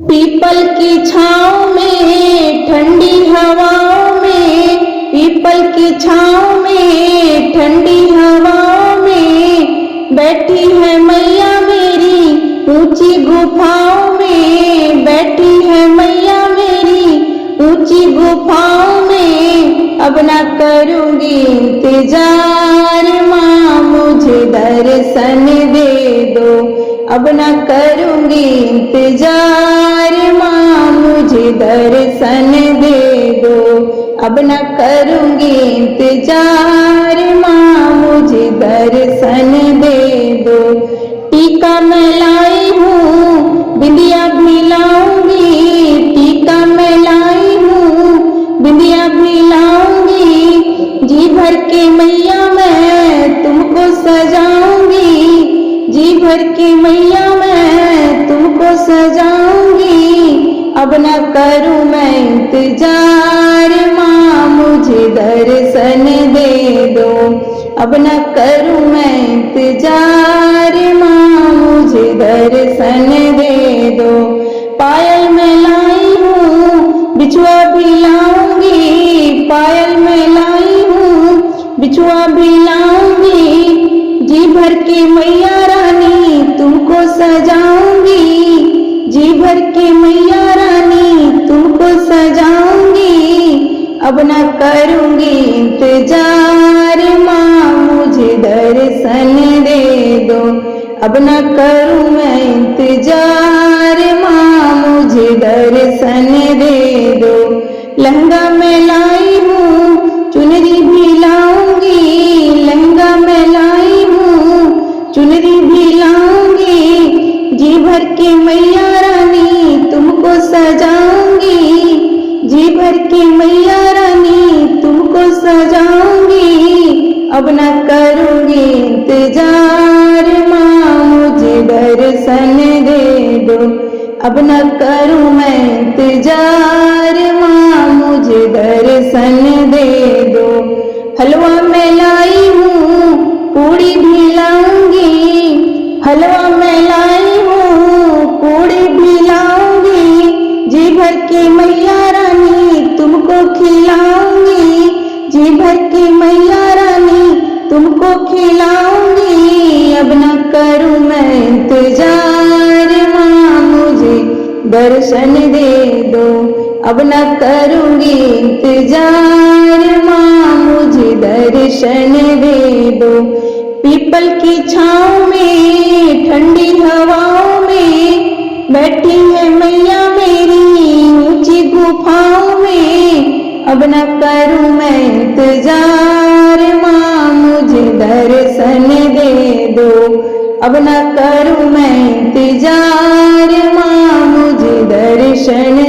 People की छाँव में ठंडी हवाओं में, पीपल की छाँव में ठंडी हवाओं में बैठी है मैया मेरी ऊंची गुफाओं में, बैठी है मैया मेरी ऊंची गुफाओं में। अब ना करूँगी इंतजार माँ मुझे दर्शन दे दो, अब ना करूँगी इंतजार माँ मुझे दर्शन दे दो, अब ना करूँगी इंतजार माँ मुझे दर्शन दे दो। टीका मैं लाई हूँ बिंदिया भी लाऊंगी, टीका मैं लाई हूँ बिंदिया भी लाऊंगी, जी भर के मैया मैं तुमको सजाऊंगी, जी भर के मैया मैं तुमको सजाऊंगी। अब न करूँ मैं इंतजार माँ मुझे दर्शन दे दो, अब न करूँ मैं इंतजार माँ मुझे दर्शन दे दो। पायल मैं लाई हूँ बिछुआ भी लाऊंगी, पायल मैं लाई हूँ बिछुआ भी लाऊंगी, जी भर के मैया रानी तुमको सजाऊंगी, जी भर के मैया रानी तुमको सजाऊंगी। अब न करूँगी इंतजार माँ मुझे दर्शन दे दो, अब न करूँ मैं इंतजार माँ मुझे दर्शन दे दो। लहंगा मैं लाई हूँ चुनरी भी लाऊंगी, लहंगा मैं लाई हूँ चुनरी भी लाऊंगी, जी भर के मैया रानी तुमको सजाऊंगी, जी भर के मैया रानी तुमको सजाऊंगी। अब न करूँगी इंतजार माँ मुझे दर्शन दे दो, अब न करूँ मैं इंतजार माँ मुझे दर्शन दे दो। हलवा मैं लाई हूँ पूड़ी भी लाऊंगी, हलवा मैं लाई हूँ पूड़ी भी लाऊंगी, जी भर के मैया रानी तुमको खिलाऊंगी, जी भर के मैया रानी तुमको खिलाऊंगी। अब न करूँ मैं इंतजार माँ मुझे दर्शन दे दो, अब न करूँगी इंतजार माँ मुझे दर्शन दे दो। पीपल की छाँव में ठंडी हवाओं में बैठी है मैया मेरी ऊंची गुफाओं में, अब न करूँ मैं इंतजार माँ मुझे दर्शन दे दो, अब न करूँ मैं इंतजार माँ मुझे दर्शन